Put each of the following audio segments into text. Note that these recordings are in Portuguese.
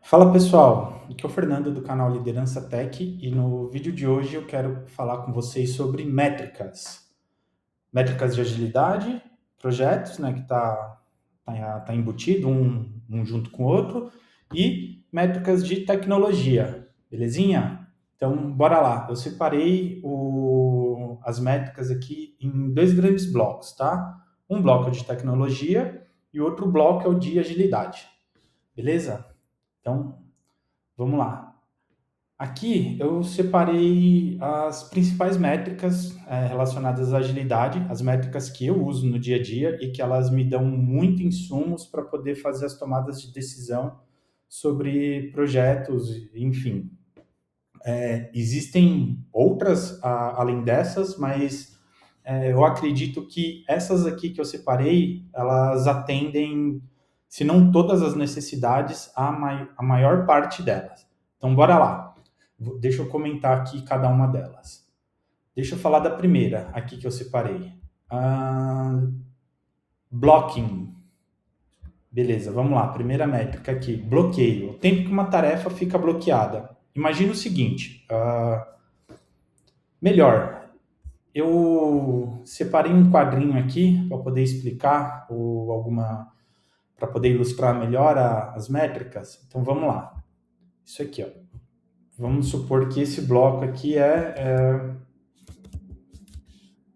Fala pessoal, aqui é o Fernando do canal Liderança Tech e no vídeo de hoje eu quero falar com vocês sobre métricas. Métricas de agilidade, projetos, né, que tá embutido um junto com o outro, e métricas de tecnologia, belezinha? Então, bora lá. Eu separei as métricas aqui em dois grandes blocos, tá? Um bloco é de tecnologia e outro bloco é o de agilidade, beleza? Então, vamos lá. Aqui eu separei as principais métricas relacionadas à agilidade, as métricas que eu uso no dia a dia e que elas me dão muito insumos para poder fazer as tomadas de decisão sobre projetos, enfim. Existem outras além dessas, mas eu acredito que essas aqui que eu separei, elas atendem, se não todas as necessidades, a maior parte delas. Então, bora lá. Deixa eu comentar aqui cada uma delas. Deixa eu falar da primeira aqui que eu separei. Blocking. Beleza, vamos lá. Primeira métrica aqui. Bloqueio. O tempo que uma tarefa fica bloqueada. Imagina o seguinte. Melhor, eu separei um quadrinho aqui para poder explicar para poder ilustrar melhor as métricas. Então vamos lá. Isso aqui, ó. Vamos supor que esse bloco aqui é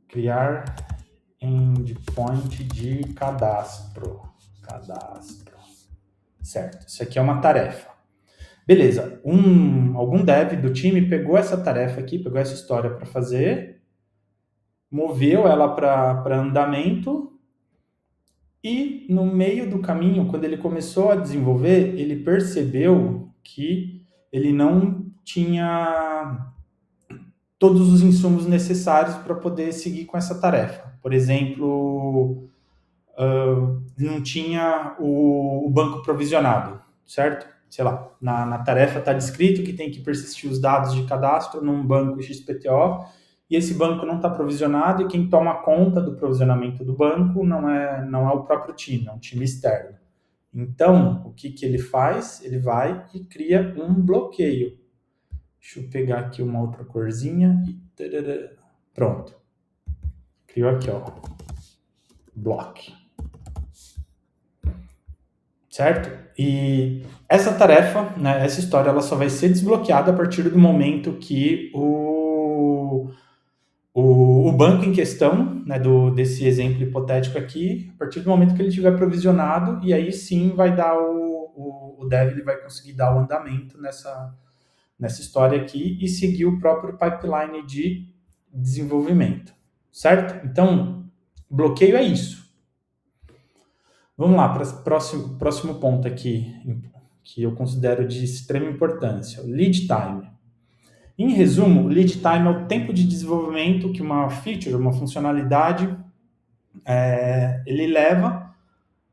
criar endpoint de cadastro. Certo. Isso aqui é uma tarefa. Beleza. Algum dev do time pegou essa tarefa aqui, pegou essa história para fazer, moveu ela para andamento e no meio do caminho, quando ele começou a desenvolver, ele percebeu que ele não tinha todos os insumos necessários para poder seguir com essa tarefa. Por exemplo, não tinha o banco provisionado, certo? Sei lá, na tarefa está descrito que tem que persistir os dados de cadastro num banco XPTO, e esse banco não está provisionado, e quem toma conta do provisionamento do banco não é o próprio time, é um time externo. Então, o que ele faz? Ele vai e cria um bloqueio. Deixa eu pegar aqui uma outra corzinha e... Pronto. Criou aqui, ó. Block. Certo? E essa tarefa, né, essa história, ela só vai ser desbloqueada a partir do momento que o banco em questão, né, desse exemplo hipotético aqui, a partir do momento que ele estiver provisionado, e aí sim vai dar o dev ele vai conseguir dar o andamento nessa história aqui e seguir o próprio pipeline de desenvolvimento, certo? Então, bloqueio é isso. Vamos lá para o próximo ponto aqui, que eu considero de extrema importância, o lead time. Em resumo, o lead time é o tempo de desenvolvimento que uma feature, uma funcionalidade, ele leva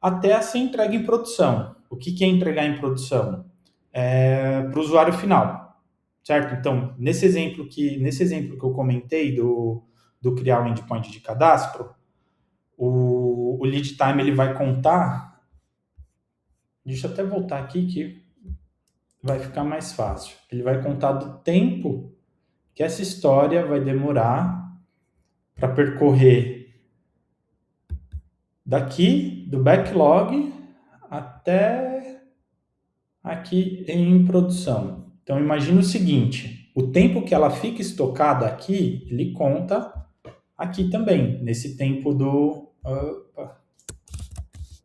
até a ser entregue em produção. O que é entregar em produção? Para o usuário final, certo? Então, nesse exemplo que eu comentei do criar um endpoint de cadastro, o lead time ele vai contar. Deixa eu até voltar aqui que vai ficar mais fácil. Ele vai contar do tempo que essa história vai demorar para percorrer daqui do backlog até aqui em produção. Então imagina o seguinte, o tempo que ela fica estocada aqui, ele conta aqui também, nesse tempo do...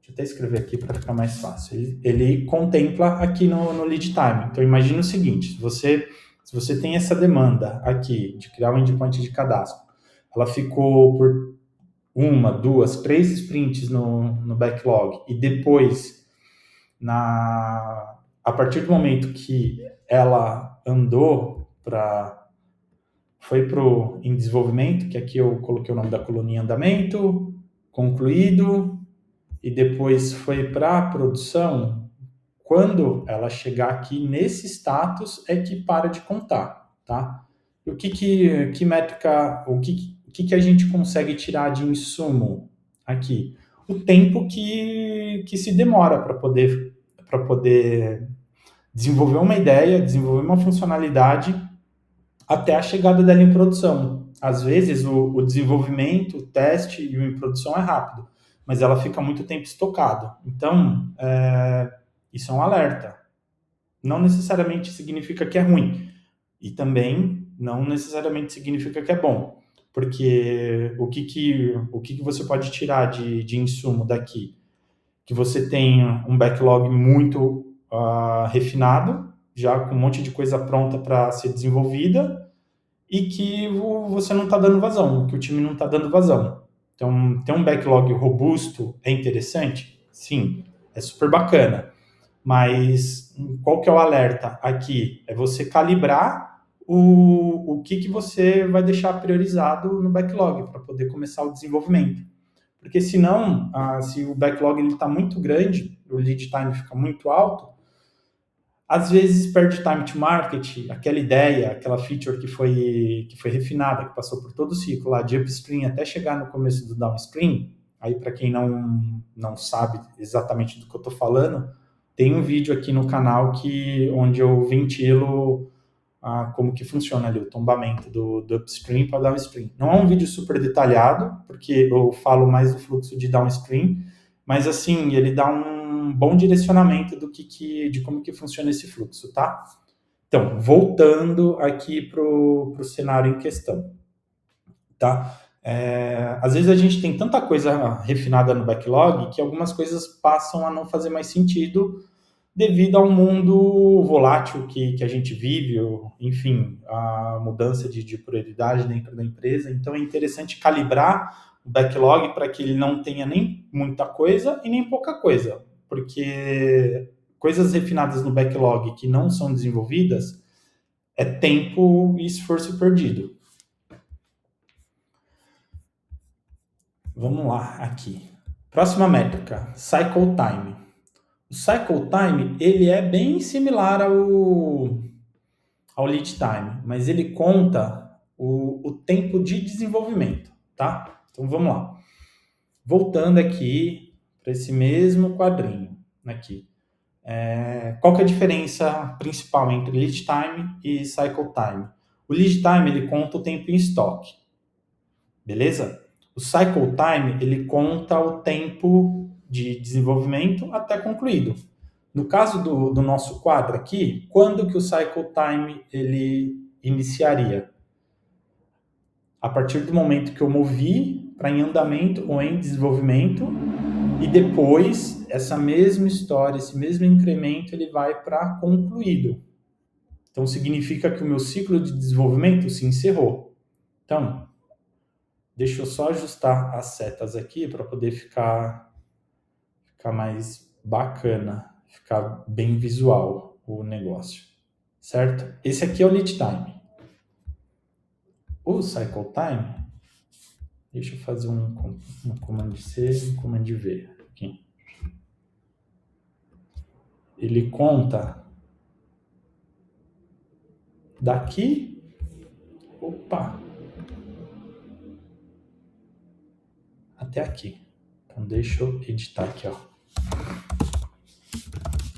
Deixa eu até escrever aqui para ficar mais fácil. Ele contempla aqui no lead time. Então imagina o seguinte, se você tem essa demanda aqui de criar um endpoint de cadastro, ela ficou por 1, 2, 3 sprints no backlog e depois, a partir do momento que ela andou foi em desenvolvimento, que aqui eu coloquei o nome da coluna em andamento, concluído, e depois foi para a produção, quando ela chegar aqui nesse status é que para de contar, tá? E o que métrica, o que a gente consegue tirar de insumo aqui? O tempo que se demora para poder desenvolver uma ideia, desenvolver uma funcionalidade até a chegada dela em produção. Às vezes o desenvolvimento, o teste e o em produção é rápido, mas ela fica muito tempo estocado. Então, isso é um alerta. Não necessariamente significa que é ruim e também não necessariamente significa que é bom, porque o que você pode tirar de insumo daqui? Que você tenha um backlog muito refinado, já com um monte de coisa pronta para ser desenvolvida, e que você não está dando vazão, que o time não está dando vazão. Então, ter um backlog robusto é interessante? Sim, é super bacana. Mas qual que é o alerta aqui? É você calibrar o que você vai deixar priorizado no backlog para poder começar o desenvolvimento. Porque senão, se o backlog está muito grande, o lead time fica muito alto, às vezes perde time to market, aquela ideia, aquela feature que foi refinada, que passou por todo o ciclo lá de upstream até chegar no começo do downstream. Aí, para quem não sabe exatamente do que eu estou falando, tem um vídeo aqui no canal onde eu ventilo como que funciona ali o tombamento do upstream para downstream. Não é um vídeo super detalhado, porque eu falo mais do fluxo de downstream, mas assim, ele dá um bom direcionamento de como que funciona esse fluxo, tá? Então, voltando aqui para o cenário em questão, tá? Às vezes a gente tem tanta coisa refinada no backlog que algumas coisas passam a não fazer mais sentido devido ao mundo volátil que a gente vive, enfim, a mudança de prioridade dentro da empresa. Então, é interessante calibrar o backlog para que ele não tenha nem muita coisa e nem pouca coisa, porque coisas refinadas no backlog que não são desenvolvidas é tempo e esforço perdido. Vamos lá, aqui. Próxima métrica, cycle time. O cycle time, ele é bem similar ao lead time, mas ele conta o tempo de desenvolvimento, tá? Então, vamos lá. Voltando aqui para esse mesmo quadrinho, aqui. Qual que é a diferença principal entre lead time e cycle time? O lead time, ele conta o tempo em estoque, beleza? O cycle time, ele conta o tempo de desenvolvimento até concluído. No caso do nosso quadro aqui, quando que o cycle time ele iniciaria? A partir do momento que eu movi para em andamento ou em desenvolvimento, e depois essa mesma história, esse mesmo incremento, ele vai para concluído. Então significa que o meu ciclo de desenvolvimento se encerrou. Então, deixa eu só ajustar as setas aqui para poder ficar mais bacana, ficar bem visual o negócio, certo? Esse aqui é o lead time. O cycle time, deixa eu fazer um comando C e um comando V aqui. Ele conta daqui, até aqui. Então deixa eu editar aqui, ó.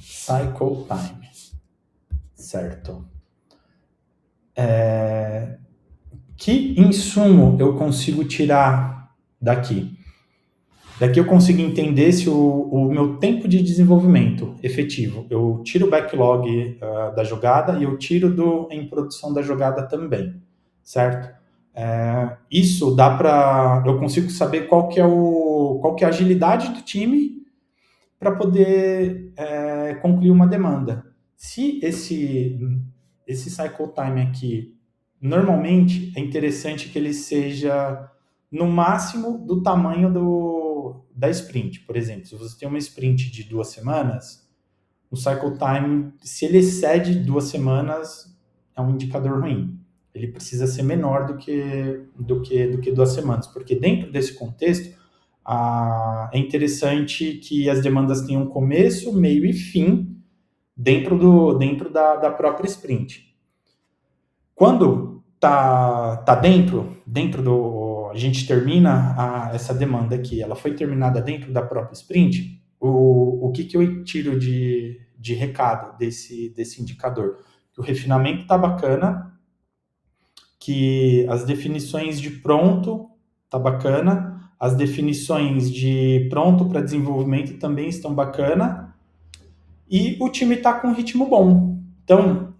Cycle time, certo? Que insumo eu consigo tirar daqui? Daqui eu consigo entender se o meu tempo de desenvolvimento efetivo, eu tiro o backlog da jogada e eu tiro em produção da jogada também, certo? Isso dá para... Eu consigo saber qual que é a agilidade do time para poder concluir uma demanda. Se esse cycle time aqui, normalmente é interessante que ele seja no máximo do tamanho da sprint. Por exemplo, se você tem uma sprint de 2 semanas, o cycle time, se ele excede 2 semanas, é um indicador ruim. Ele precisa ser menor do que 2 semanas, porque dentro desse contexto, é interessante que as demandas tenham começo, meio e fim dentro da própria sprint. Quando tá dentro a gente termina essa demanda aqui, ela foi terminada dentro da própria sprint, o que eu tiro de recado desse indicador? Que o refinamento está bacana, que as definições de pronto tá bacana, as definições de pronto para desenvolvimento também estão bacana, e o time está com um ritmo bom. Então,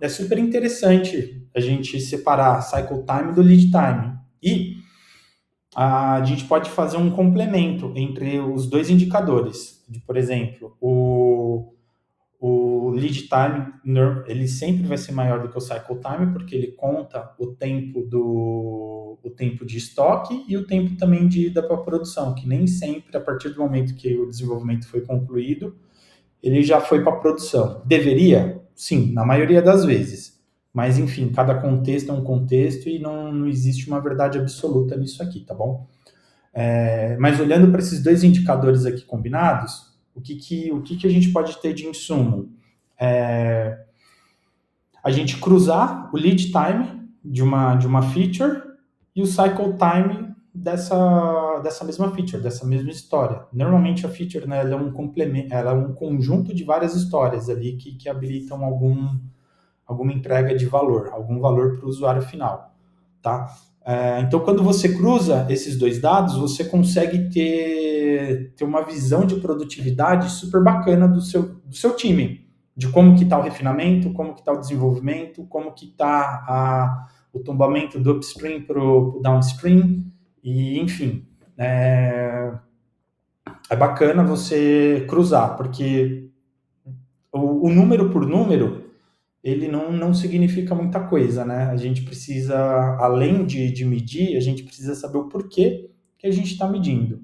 é super interessante a gente separar cycle time do lead time. E a gente pode fazer um complemento entre os dois indicadores. Por exemplo, o lead time, ele sempre vai ser maior do que o cycle time, porque ele conta o tempo de estoque e o tempo também de ida para a produção, que nem sempre, a partir do momento que o desenvolvimento foi concluído, ele já foi para a produção. Deveria? Sim, na maioria das vezes. Mas, enfim, cada contexto é um contexto e não existe uma verdade absoluta nisso aqui, tá bom? Mas olhando para esses dois indicadores aqui combinados, o que a gente pode ter de insumo? A gente cruzar o lead time de uma feature e o cycle time dessa mesma feature, dessa mesma história. Normalmente a feature, né, ela é um complemento, ela é um conjunto de várias histórias ali que habilitam alguma entrega de valor, algum valor para o usuário final, tá? Então, quando você cruza esses dois dados, você consegue ter uma visão de produtividade super bacana do seu time, de como que está o refinamento, como que está o desenvolvimento, como que está o tombamento do upstream para o downstream, e enfim, é bacana você cruzar, porque o número por número, ele não significa muita coisa, né? A gente precisa, além de medir, a gente precisa saber o porquê que a gente está medindo.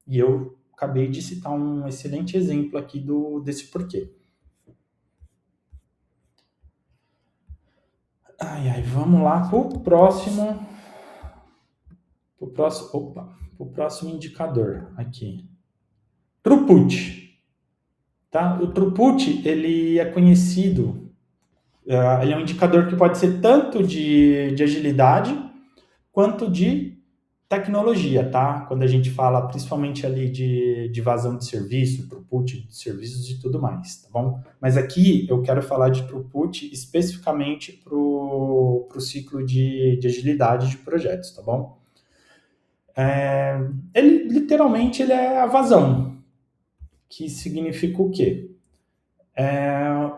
E eu acabei de citar um excelente exemplo aqui desse porquê. Vamos lá para o próximo indicador aqui. Throughput. Tá? O throughput, ele é conhecido, ele é um indicador que pode ser tanto de agilidade quanto de tecnologia, tá? Quando a gente fala principalmente ali de vazão de serviço, throughput de serviços e tudo mais, tá bom? Mas aqui eu quero falar de throughput especificamente para o ciclo de agilidade de projetos, tá bom? Ele literalmente ele é a vazão, que significa o quê?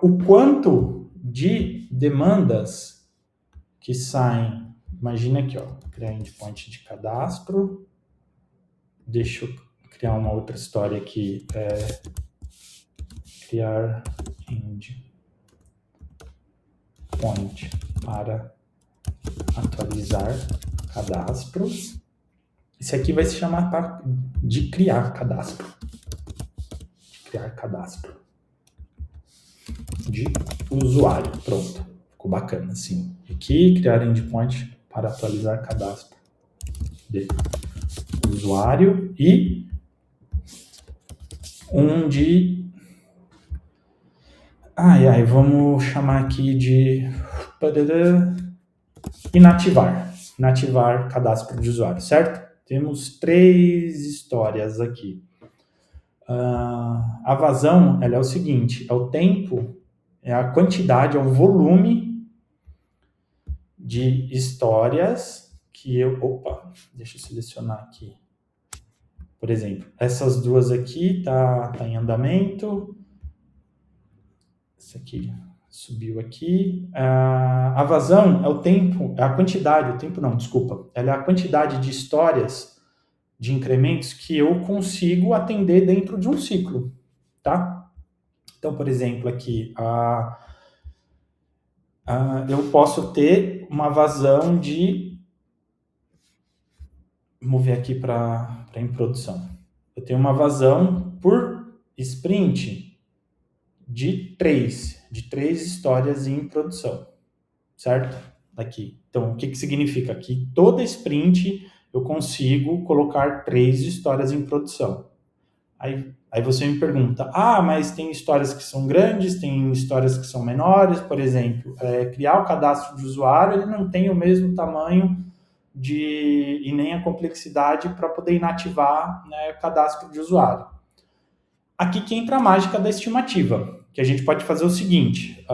O quanto de demandas que saem. Imagina aqui, ó, criar endpoint de cadastro. Deixa eu criar uma outra história aqui. Criar endpoint para atualizar cadastro. Esse aqui vai se chamar de criar cadastro. Criar cadastro de usuário. Pronto. Ficou bacana, assim. Aqui, criar endpoint para atualizar cadastro de usuário e um de... vamos chamar aqui de inativar cadastro de usuário, certo? Temos 3 histórias aqui. A vazão, ela é o seguinte, é o tempo, é a quantidade, é o volume de histórias que deixa eu selecionar aqui. Por exemplo, essas duas aqui tá em andamento. Essa aqui subiu aqui. A vazão é o tempo, é a quantidade, o tempo não, desculpa. Ela é a quantidade de histórias, de incrementos que eu consigo atender dentro de um ciclo, tá? Então, por exemplo, aqui, eu posso ter uma vazão de... Vamos ver aqui para em produção. Eu tenho uma vazão por sprint de 3 histórias em produção, certo? Aqui. Então, o que significa? Que toda sprint eu consigo colocar 3 histórias em produção. Aí você me pergunta, mas tem histórias que são grandes, tem histórias que são menores, por exemplo, criar o cadastro de usuário, ele não tem o mesmo tamanho e nem a complexidade para poder inativar, né, o cadastro de usuário. Aqui que entra a mágica da estimativa, que a gente pode fazer o seguinte,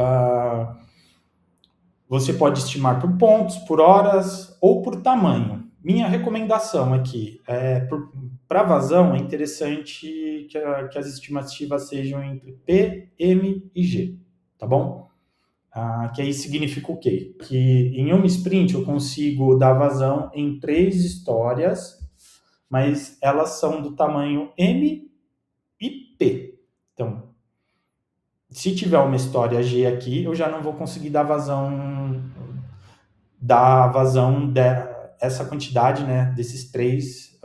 você pode estimar por pontos, por horas ou por tamanho. Minha recomendação aqui para vazão é interessante que as estimativas sejam entre P, M e G, tá bom? Que aí significa o quê? Que em uma sprint eu consigo dar vazão em 3 histórias, mas elas são do tamanho M e P. Então, se tiver uma história G aqui, eu já não vou conseguir dar vazão dessa quantidade, né, desses 3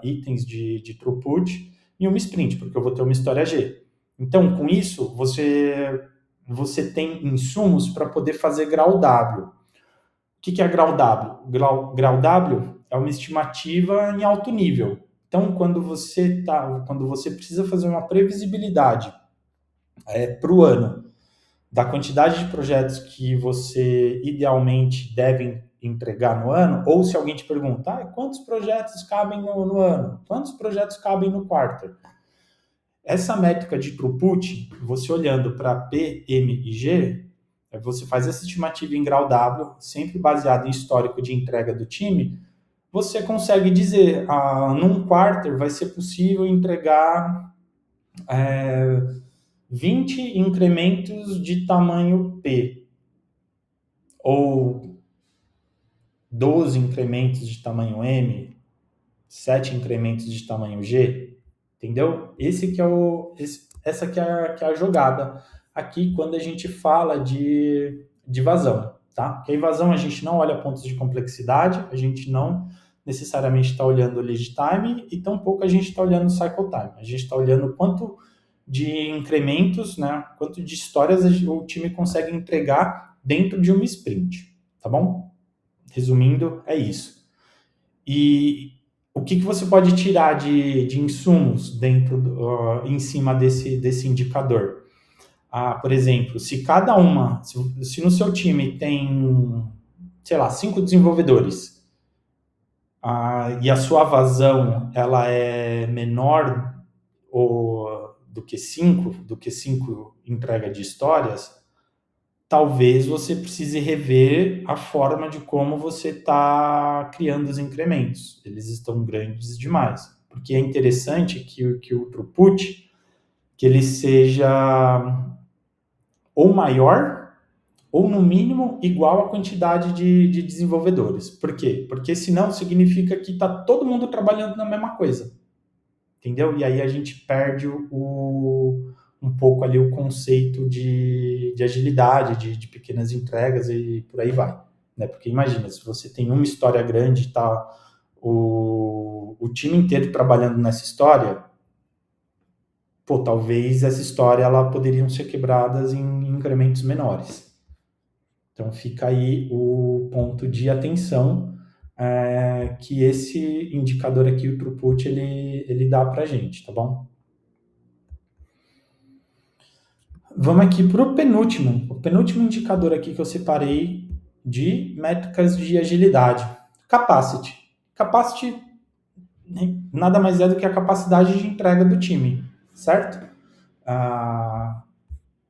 itens de throughput em uma sprint, porque eu vou ter uma história G. Então, com isso, você tem insumos para poder fazer grau W. O que é grau W? Grau W é uma estimativa em alto nível. Então, quando você precisa fazer uma previsibilidade para o ano da quantidade de projetos que você idealmente deve entregar no ano, ou se alguém te pergunta, quantos projetos cabem no ano? Quantos projetos cabem no quarto? Essa métrica de throughput, você olhando para P, M e G, você faz essa estimativa em grau W, sempre baseado em histórico de entrega do time, você consegue dizer, num quarter vai ser possível entregar 20 incrementos de tamanho P, ou 12 incrementos de tamanho M, 7 incrementos de tamanho G, entendeu? Essa que é a jogada aqui quando a gente fala de vazão, tá? Porque a vazão a gente não olha pontos de complexidade, a gente não necessariamente está olhando o lead time e tampouco a gente está olhando o cycle time. A gente está olhando quanto de incrementos, né? Quanto de histórias o time consegue entregar dentro de uma sprint, tá bom? Resumindo, é isso. E o que você pode tirar de insumos em cima desse indicador? Por exemplo, se no seu time tem, sei lá, 5 desenvolvedores, e a sua vazão ela é menor do que cinco entrega de histórias, talvez você precise rever a forma de como você está criando os incrementos. Eles estão grandes demais. Porque é interessante que o throughput que ele seja ou maior ou, no mínimo, igual à quantidade de desenvolvedores. Por quê? Porque senão significa que está todo mundo trabalhando na mesma coisa. Entendeu? E aí a gente perde um pouco ali o conceito de agilidade, de pequenas entregas e por aí vai. Né? Porque imagina, se você tem uma história grande e tá o time inteiro trabalhando nessa história, talvez essa história ela poderiam ser quebradas em incrementos menores. Então fica aí o ponto de atenção que esse indicador aqui, o throughput, ele dá para a gente, tá bom? Vamos aqui para o penúltimo indicador aqui que eu separei de métricas de agilidade. Capacity. Capacity nada mais é do que a capacidade de entrega do time, certo?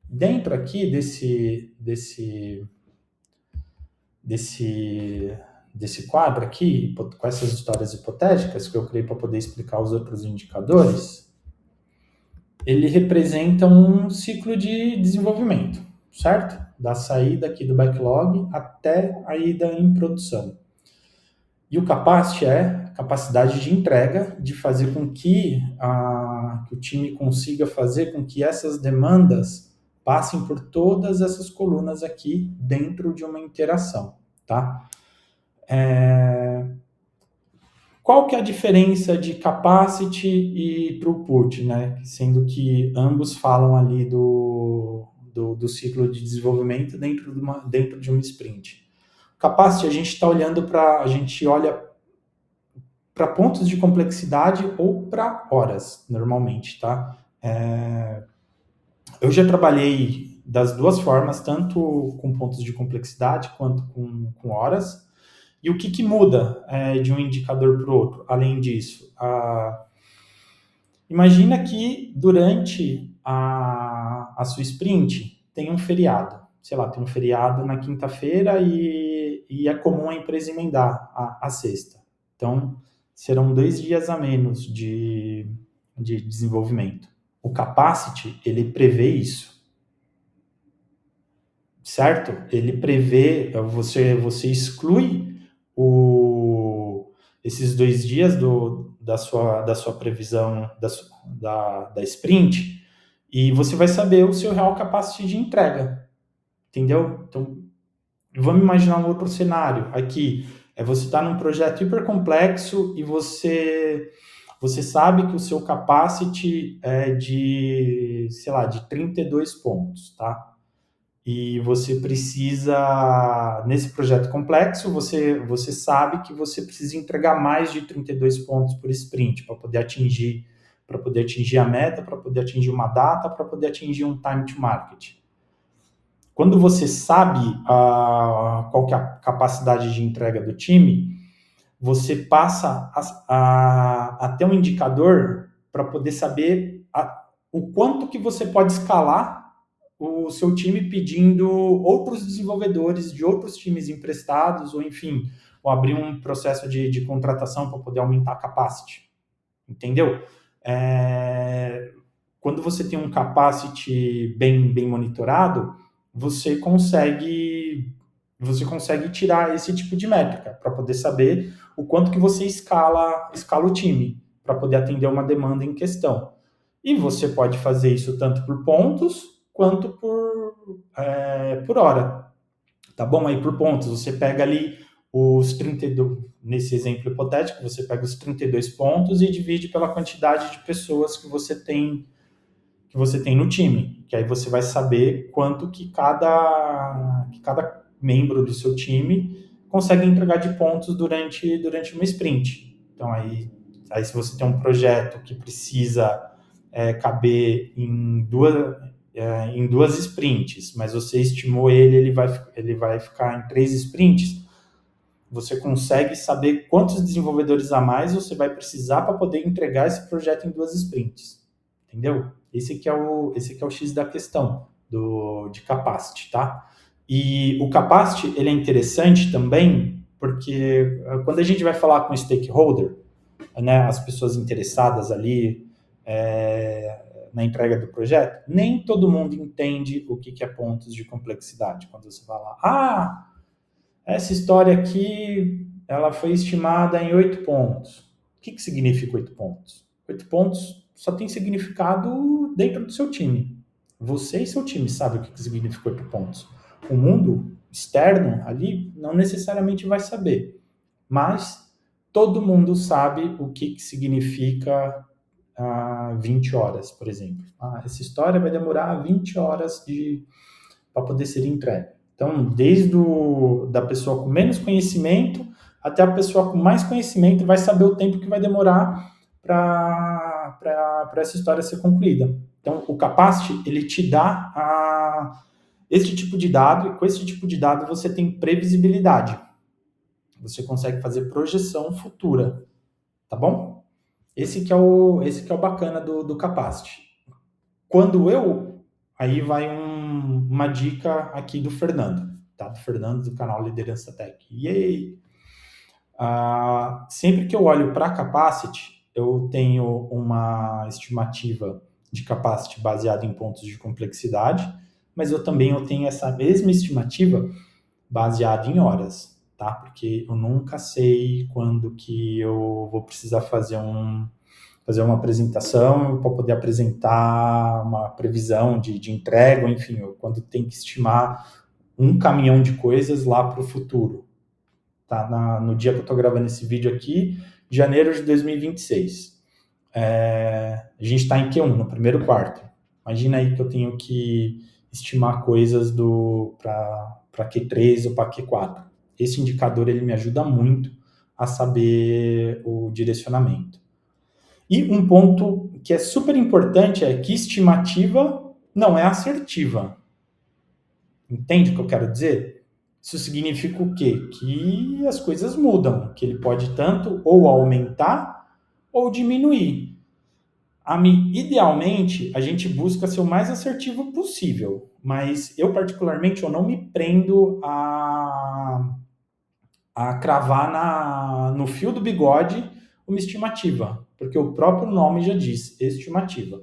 Dentro aqui desse quadro aqui, com essas histórias hipotéticas que eu criei para poder explicar os outros indicadores, ele representa um ciclo de desenvolvimento, certo? Da saída aqui do backlog até a ida em produção. E o capacity é a capacidade de entrega, de fazer com que o time consiga fazer com que essas demandas passem por todas essas colunas aqui dentro de uma interação, tá? Qual que é a diferença de capacity e throughput, né? Sendo que ambos falam ali do ciclo de desenvolvimento dentro de uma sprint. Capacity, a gente olha para pontos de complexidade ou para horas, normalmente, tá? Eu já trabalhei das duas formas, tanto com pontos de complexidade quanto com horas. E o que muda de um indicador para o outro, além disso? Imagina que durante a sua sprint tem um feriado. Sei lá, tem um feriado na quinta-feira e é comum a empresa emendar a sexta. Então, serão 2 dias a menos de desenvolvimento. O Capacity, ele prevê isso, certo? Ele prevê, você exclui esses 2 dias da sua previsão da sprint e você vai saber o seu real capacity de entrega, entendeu? Então, vamos imaginar um outro cenário. Aqui, você está num projeto hiper complexo e você sabe que o seu capacity é de, sei lá, de 32 pontos, tá? E você precisa, nesse projeto complexo, você sabe que você precisa entregar mais de 32 pontos por sprint para poder atingir a meta, para poder atingir uma data, para poder atingir um time to market. Quando você sabe qual que é a capacidade de entrega do time, você passa a ter um indicador para poder saber o quanto que você pode escalar o seu time pedindo outros desenvolvedores de outros times emprestados, ou enfim, ou abrir um processo de contratação para poder aumentar a capacity. Entendeu? Quando você tem um capacity bem monitorado, você consegue tirar esse tipo de métrica para poder saber o quanto que você escala o time para poder atender uma demanda em questão. E você pode fazer isso tanto por pontos quanto por hora. Tá bom? Aí por pontos, você pega ali os 32, nesse exemplo hipotético, você pega os 32 pontos e divide pela quantidade de pessoas que você tem no time, que aí você vai saber quanto que cada membro do seu time consegue entregar de pontos durante uma sprint. Então aí se você tem um projeto que precisa caber em duas sprints, mas você estimou ele vai ficar em 3 sprints, você consegue saber quantos desenvolvedores a mais você vai precisar para poder entregar esse projeto em 2 sprints. Entendeu? Esse aqui é o X da questão de capacity, tá? E o capacity, ele é interessante também porque quando a gente vai falar com o stakeholder, né, as pessoas interessadas ali na entrega do projeto, nem todo mundo entende o que é pontos de complexidade. Quando você vai lá, essa história aqui, ela foi estimada em 8 pontos. O que significa 8 pontos? 8 pontos só tem significado dentro do seu time. Você e seu time sabem o que significa 8 pontos. O mundo externo ali não necessariamente vai saber, mas todo mundo sabe o que significa 20 horas, por exemplo. Essa história vai demorar 20 horas para poder ser entregue. Então, desde da pessoa com menos conhecimento até a pessoa com mais conhecimento vai saber o tempo que vai demorar para essa história ser concluída. Então, o Capacity, ele te dá esse tipo de dado, e com esse tipo de dado você tem previsibilidade. Você consegue fazer projeção futura, tá bom? Esse que é o bacana do Capacity. Aí vai uma dica aqui do Fernando, tá? Do Fernando, do canal Liderança Tech. Yay! Sempre que eu olho para Capacity, eu tenho uma estimativa de Capacity baseada em pontos de complexidade, mas eu tenho essa mesma estimativa baseada em horas, tá? Porque eu nunca sei quando que eu vou precisar fazer uma apresentação para poder apresentar uma previsão de entrega, enfim, quando tem que estimar um caminhão de coisas lá para o futuro. Tá? No dia que eu estou gravando esse vídeo aqui, janeiro de 2026. A gente está em Q1, no primeiro quarto. Imagina aí que eu tenho que estimar coisas para Q3 ou para Q4. Esse indicador ele me ajuda muito a saber o direcionamento. E um ponto que é super importante é que estimativa não é assertiva. Entende o que eu quero dizer? Isso significa o quê? Que as coisas mudam, que ele pode tanto ou aumentar ou diminuir. Idealmente, a gente busca ser o mais assertivo possível, mas eu, particularmente, eu não me prendo a cravar no fio do bigode uma estimativa, porque o próprio nome já diz, estimativa.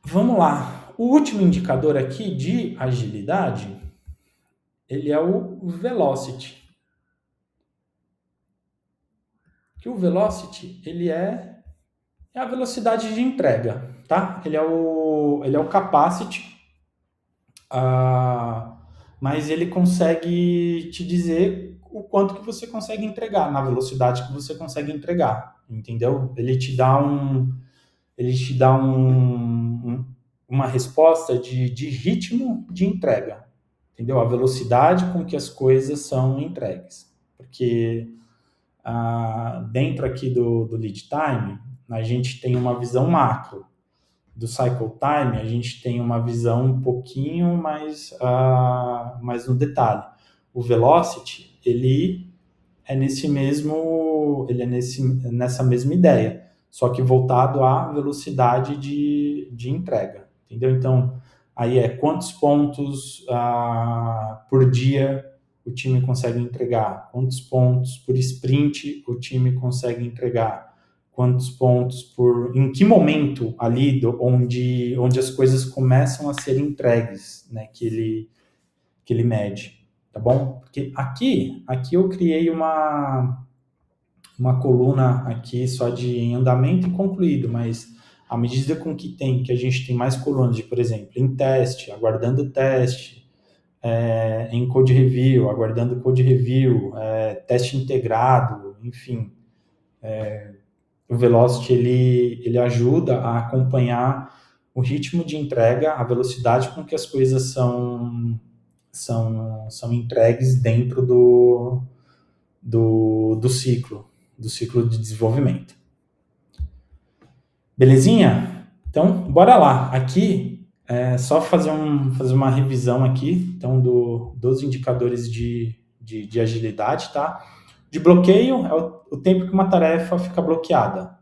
Vamos lá. O último indicador aqui de agilidade, ele é o velocity. Que o velocity, ele é a velocidade de entrega, tá? Ele é o capacity, mas ele consegue te dizer o quanto que você consegue entregar, na velocidade que você consegue entregar, entendeu? Ele te dá uma resposta de ritmo de entrega, entendeu? A velocidade com que as coisas são entregues. Porque dentro aqui do lead time, a gente tem uma visão macro. Do cycle time, a gente tem uma visão um pouquinho mais no detalhe. O velocity, ele é nessa mesma ideia, só que voltado à velocidade de entrega, entendeu? Então, aí é quantos pontos por dia o time consegue entregar, quantos pontos por sprint o time consegue entregar, quantos pontos em que momento ali onde as coisas começam a ser entregues, né, que ele mede, tá bom? Porque aqui eu criei uma coluna aqui só de andamento e concluído, mas à medida que a gente tem mais colunas de, por exemplo, em teste, aguardando teste, em code review, aguardando code review, teste integrado, enfim, o Velocity ele ajuda a acompanhar o ritmo de entrega, a velocidade com que as coisas são entregues dentro do ciclo de desenvolvimento. Belezinha? Então, bora lá. Aqui é só fazer uma revisão aqui, então, dos indicadores de agilidade, tá? De bloqueio é o tempo que uma tarefa fica bloqueada.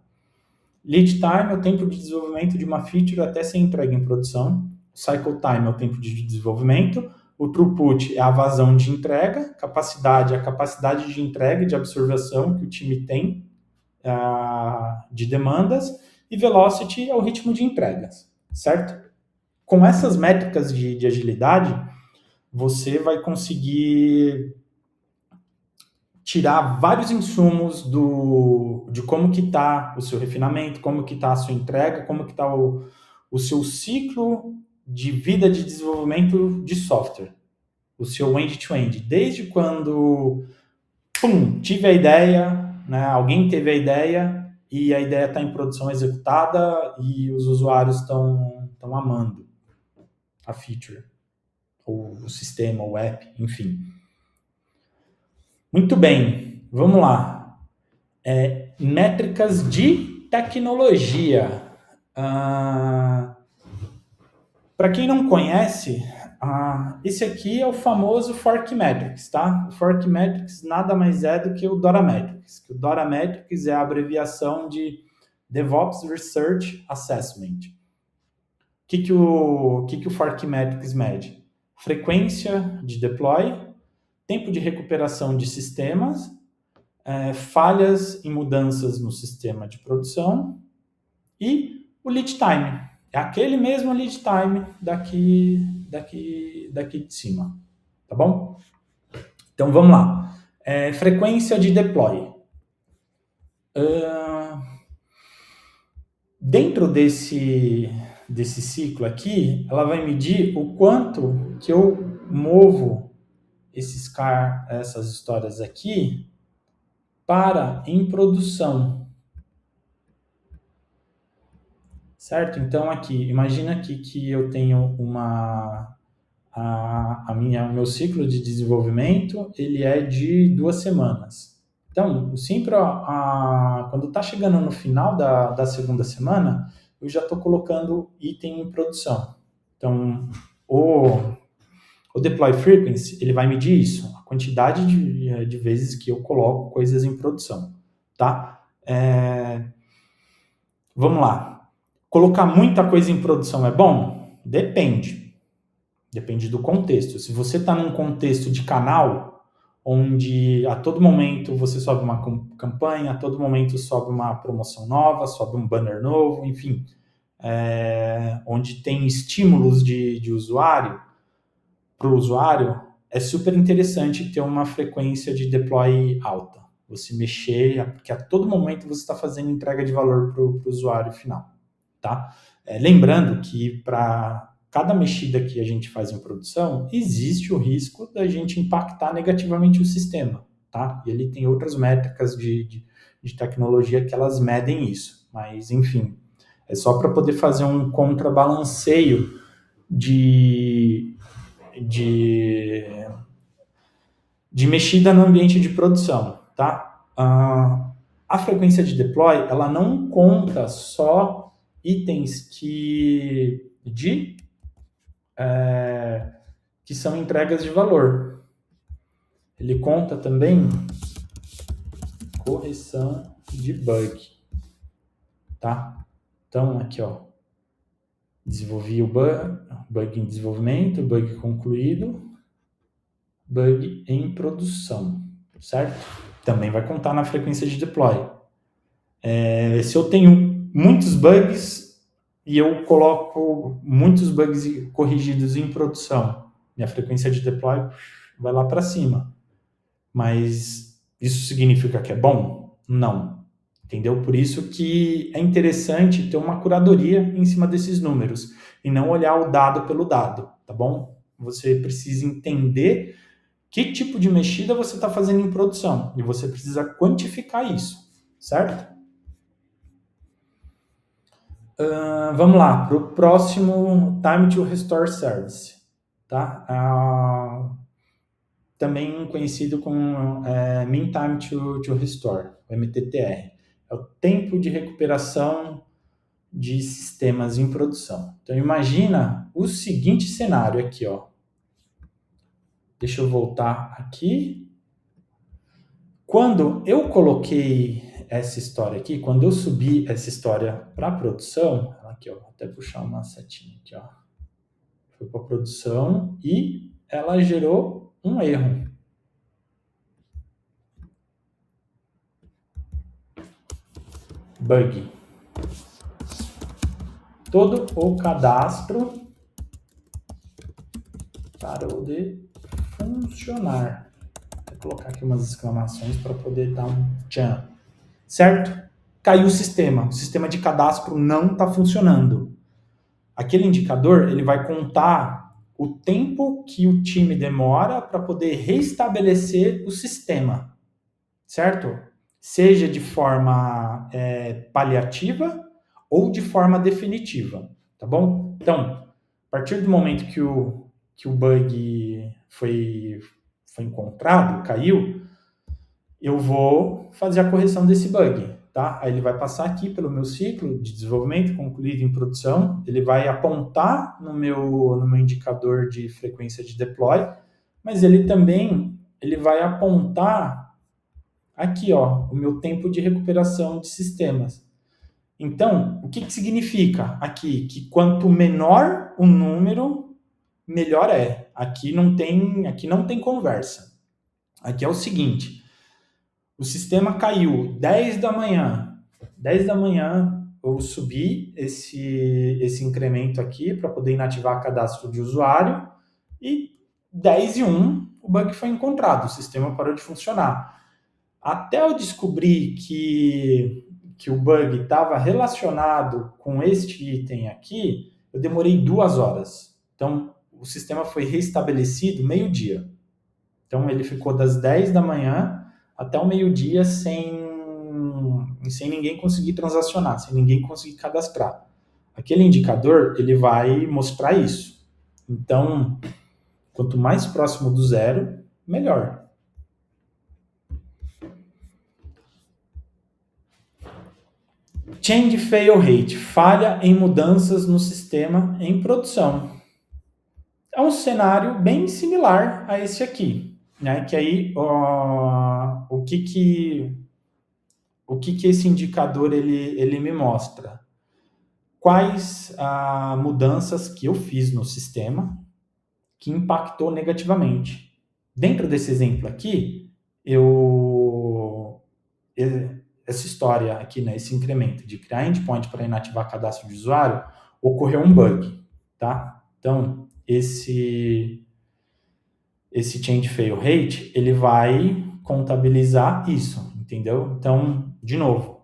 Lead time é o tempo de desenvolvimento de uma feature até ser entregue em produção. Cycle time é o tempo de desenvolvimento. O throughput é a vazão de entrega. Capacidade é a capacidade de entrega e de absorção que o time tem de demandas. E velocity é o ritmo de entregas, certo? Com essas métricas de agilidade, você vai conseguir tirar vários insumos de como que está o seu refinamento, como que está a sua entrega, como que está o seu ciclo de vida de desenvolvimento de software, o seu end-to-end, desde quando tive a ideia, né, alguém teve a ideia e a ideia está em produção executada e os usuários estão amando a feature, ou o sistema, o app, enfim. Muito bem, vamos lá. Métricas de tecnologia. Para quem não conhece, esse aqui é o famoso Fork Metrics, tá? O Fork Metrics nada mais é do que o Dora Metrics. O Dora Metrics é a abreviação de DevOps Research Assessment. O que o Fork Metrics mede? Frequência de deploy, tempo de recuperação de sistemas, falhas e mudanças no sistema de produção e o lead time. É aquele mesmo lead time daqui de cima, tá bom? Então vamos lá. Frequência de deploy. Dentro desse ciclo aqui, ela vai medir o quanto que eu movo essas histórias aqui para em produção. Certo? Então, aqui, imagina aqui que eu tenho o meu ciclo de desenvolvimento, ele é de 2 semanas. Então, sempre quando está chegando no final da segunda semana, eu já estou colocando item em produção. Então, o Deploy Frequency, ele vai medir isso, a quantidade de vezes que eu coloco coisas em produção. tá? Vamos lá. Colocar muita coisa em produção é bom? Depende. Depende do contexto. Se você está num contexto de canal, onde a todo momento você sobe uma campanha, a todo momento sobe uma promoção nova, sobe um banner novo, enfim, onde tem estímulos de usuário, para o usuário, é super interessante ter uma frequência de deploy alta. Você mexer, porque a todo momento você está fazendo entrega de valor para o usuário final. Tá? Lembrando que para cada mexida que a gente faz em produção, existe o risco da gente impactar negativamente o sistema. Tá? E ele tem outras métricas de tecnologia que elas medem isso. Mas, enfim, é só para poder fazer um contrabalanceio de mexida no ambiente de produção, tá? A frequência de deploy, ela não conta só itens que são entregas de valor. Ele conta também correção de bug, tá? Então, aqui, ó, desenvolvi o bug em desenvolvimento, bug concluído, bug em produção, certo? Também vai contar na frequência de deploy. Se eu tenho muitos bugs e eu coloco muitos bugs corrigidos em produção, minha frequência de deploy vai lá para cima. Mas isso significa que é bom? Não. Entendeu? Por isso que é interessante ter uma curadoria em cima desses números e não olhar o dado pelo dado, tá bom? Você precisa entender que tipo de mexida você está fazendo em produção e você precisa quantificar isso, certo? Vamos lá, para o próximo Time to Restore Service, tá? Também conhecido como Mean Time to Restore, MTTR. É o tempo de recuperação de sistemas em produção. Então, imagina o seguinte cenário aqui, ó. Deixa eu voltar aqui. Quando eu coloquei essa história aqui, quando eu subi essa história para produção, aqui, ó, vou até puxar uma setinha aqui, ó. Foi para produção e ela gerou um erro. Bug. Todo o cadastro parou de funcionar. Vou colocar aqui umas exclamações para poder dar um tchan. Certo? Caiu o sistema de cadastro não está funcionando. Aquele indicador, ele vai contar o tempo que o time demora para poder restabelecer o sistema, certo? Seja de forma paliativa ou de forma definitiva, tá bom? Então, a partir do momento que o bug foi encontrado, caiu, eu vou fazer a correção desse bug, tá? Aí ele vai passar aqui pelo meu ciclo de desenvolvimento concluído em produção, ele vai apontar no meu indicador de frequência de deploy, mas ele também vai apontar aqui, ó, o meu tempo de recuperação de sistemas. Então, o que significa aqui? Que quanto menor o número, melhor é. Aqui não tem conversa. Aqui é o seguinte: o sistema caiu 10 da manhã. 10 da manhã eu subi esse incremento aqui para poder inativar cadastro de usuário e 10:01 o bug foi encontrado, o sistema parou de funcionar. Até eu descobrir que o bug estava relacionado com este item aqui, eu demorei 2 horas. Então, o sistema foi restabelecido meio-dia. Então, ele ficou das 10 da manhã até o meio-dia sem ninguém conseguir transacionar, sem ninguém conseguir cadastrar. Aquele indicador, ele vai mostrar isso. Então, quanto mais próximo do zero, melhor. Change fail rate, falha em mudanças no sistema em produção. É um cenário bem similar a esse aqui, né? Que aí o que o que esse indicador ele me mostra? Quais mudanças que eu fiz no sistema que impactou negativamente. Dentro desse exemplo aqui, essa história aqui, né, esse incremento de criar endpoint para inativar cadastro de usuário, ocorreu um bug, tá? Então, esse change fail rate, ele vai contabilizar isso, entendeu? Então, de novo,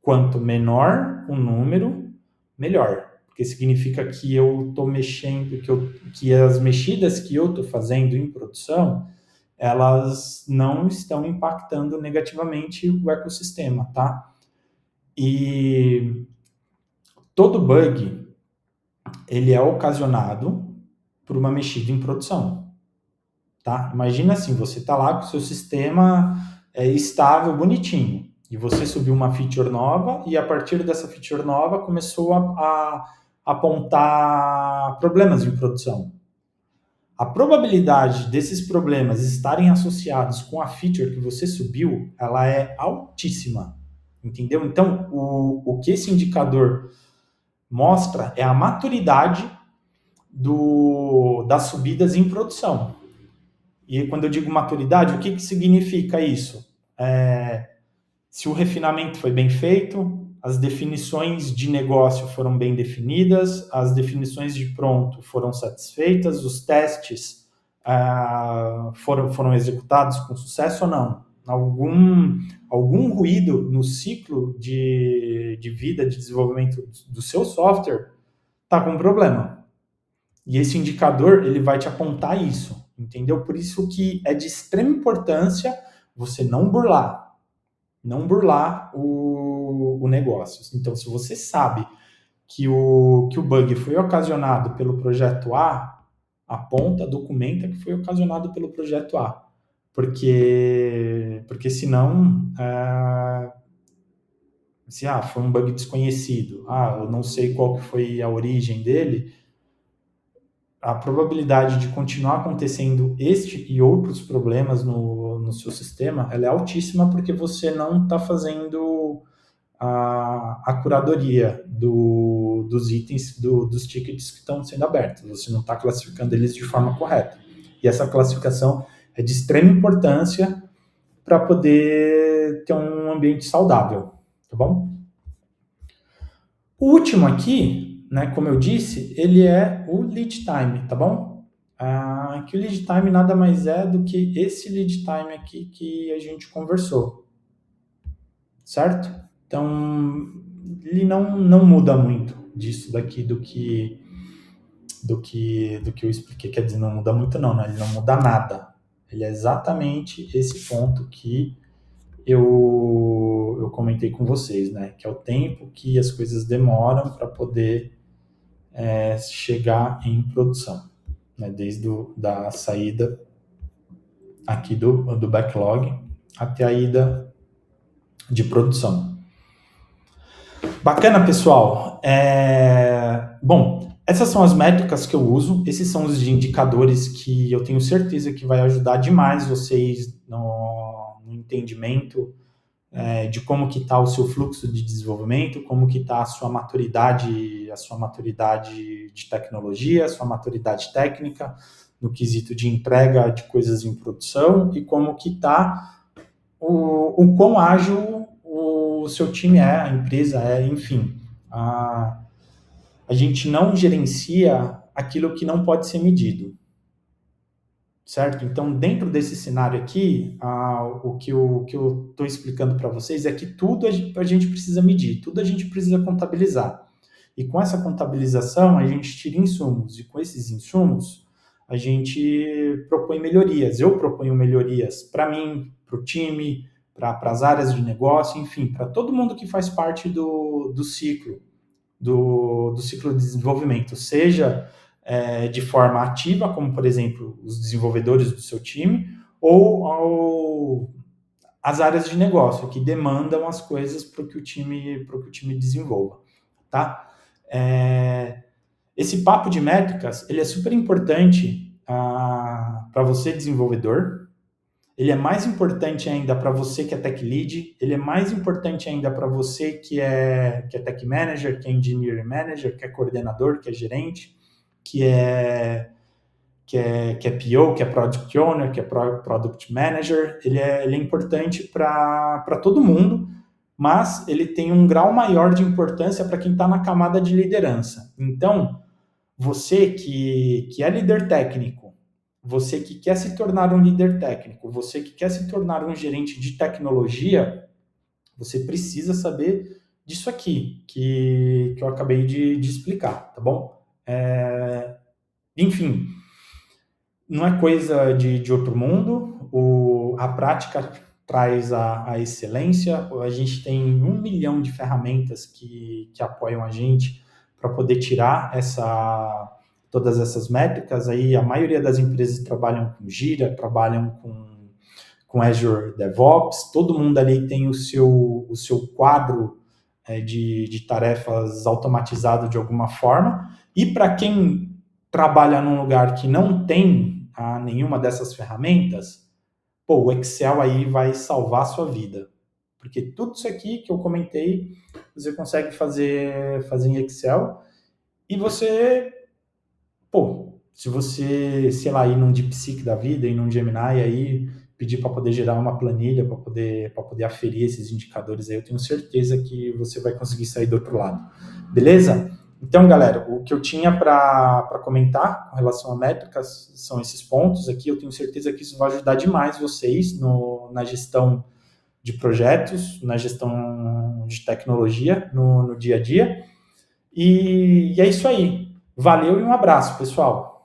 quanto menor o número, melhor. Porque significa que eu estou mexendo, que as mexidas que eu estou fazendo em produção, elas não estão impactando negativamente o ecossistema, tá? E todo bug, ele é ocasionado por uma mexida em produção, tá? Imagina assim, você está lá com o seu sistema estável, bonitinho, e você subiu uma feature nova, e a partir dessa feature nova começou a apontar problemas em produção. A probabilidade desses problemas estarem associados com a feature que você subiu, ela é altíssima, entendeu? Então, o que esse indicador mostra é a maturidade das subidas em produção. E quando eu digo maturidade, o que significa isso? Se o refinamento foi bem feito, as definições de negócio foram bem definidas, as definições de pronto foram satisfeitas, os testes foram executados com sucesso ou não? Algum ruído no ciclo de vida de desenvolvimento do seu software está com problema. E esse indicador, ele vai te apontar isso, entendeu? Por isso que é de extrema importância você não burlar o negócio. Então, se você sabe que o bug foi ocasionado pelo projeto A, aponta, documenta que foi ocasionado pelo projeto A. Porque senão, se foi um bug desconhecido, eu não sei qual que foi a origem dele, a probabilidade de continuar acontecendo este e outros problemas no seu sistema, ela é altíssima porque você não está fazendo a curadoria dos itens, dos tickets que estão sendo abertos. Você não está classificando eles de forma correta. E essa classificação é de extrema importância para poder ter um ambiente saudável, tá bom? O último aqui, né, como eu disse, ele é o lead time, tá bom? Que o lead time nada mais é do que esse lead time aqui que a gente conversou, certo? Então, ele não muda muito disso daqui do que eu expliquei. Quer dizer, não muda muito não, né? Ele não muda nada. Ele é exatamente esse ponto que eu comentei com vocês, né? Que é o tempo que as coisas demoram para poder chegar em produção, né? Desde da saída aqui do backlog até a ida de produção. Bacana, pessoal. Bom, essas são as métricas que eu uso, esses são os indicadores que eu tenho certeza que vai ajudar demais vocês no entendimento de como que está o seu fluxo de desenvolvimento, como que está a sua maturidade de tecnologia, a sua maturidade técnica no quesito de entrega de coisas em produção e como que está o quão ágil o seu time a empresa enfim. A gente não gerencia aquilo que não pode ser medido, certo? Então, dentro desse cenário aqui, o que eu estou explicando para vocês é que tudo a gente precisa medir, tudo a gente precisa contabilizar. E com essa contabilização, a gente tira insumos, e com esses insumos, a gente propõe melhorias. Eu proponho melhorias para mim, para o time, para as áreas de negócio, enfim, para todo mundo que faz parte do ciclo, do ciclo de desenvolvimento, seja de forma ativa, como, por exemplo, os desenvolvedores do seu time, ou as áreas de negócio, que demandam as coisas para que o time desenvolva, tá? Esse papo de métricas, ele é super importante para você, desenvolvedor, ele é mais importante ainda para você que é tech lead, ele é mais importante ainda para você que é tech manager, que é engineering manager, que é coordenador, que é gerente, que é PO, que é Product Owner, que é Product Manager. Ele é importante para todo mundo, mas ele tem um grau maior de importância para quem está na camada de liderança. Então, você que é líder técnico, você que quer se tornar um líder técnico, você que quer se tornar um gerente de tecnologia, você precisa saber disso aqui, que eu acabei de explicar, tá bom? Enfim, não é coisa de outro mundo, a prática traz a excelência, a gente tem 1 milhão de ferramentas que apoiam a gente para poder tirar todas essas métricas. Aí a maioria das empresas trabalham com Jira, trabalham com Azure DevOps, todo mundo ali tem o seu quadro de tarefas automatizado de alguma forma, e para quem trabalha num lugar que não tem nenhuma dessas ferramentas, pô, o Excel aí vai salvar a sua vida. Porque tudo isso aqui que eu comentei, você consegue fazer em Excel, e você, pô, se você, sei lá, ir num DeepSeek da vida, ir num Gemini, aí pedir para poder gerar uma planilha, para poder aferir esses indicadores aí, eu tenho certeza que você vai conseguir sair do outro lado. Beleza? Então, galera, o que eu tinha para comentar com relação a métricas são esses pontos aqui. Eu tenho certeza que isso vai ajudar demais vocês na gestão de projetos, na gestão de tecnologia no dia a dia. E é isso aí. Valeu e um abraço, pessoal.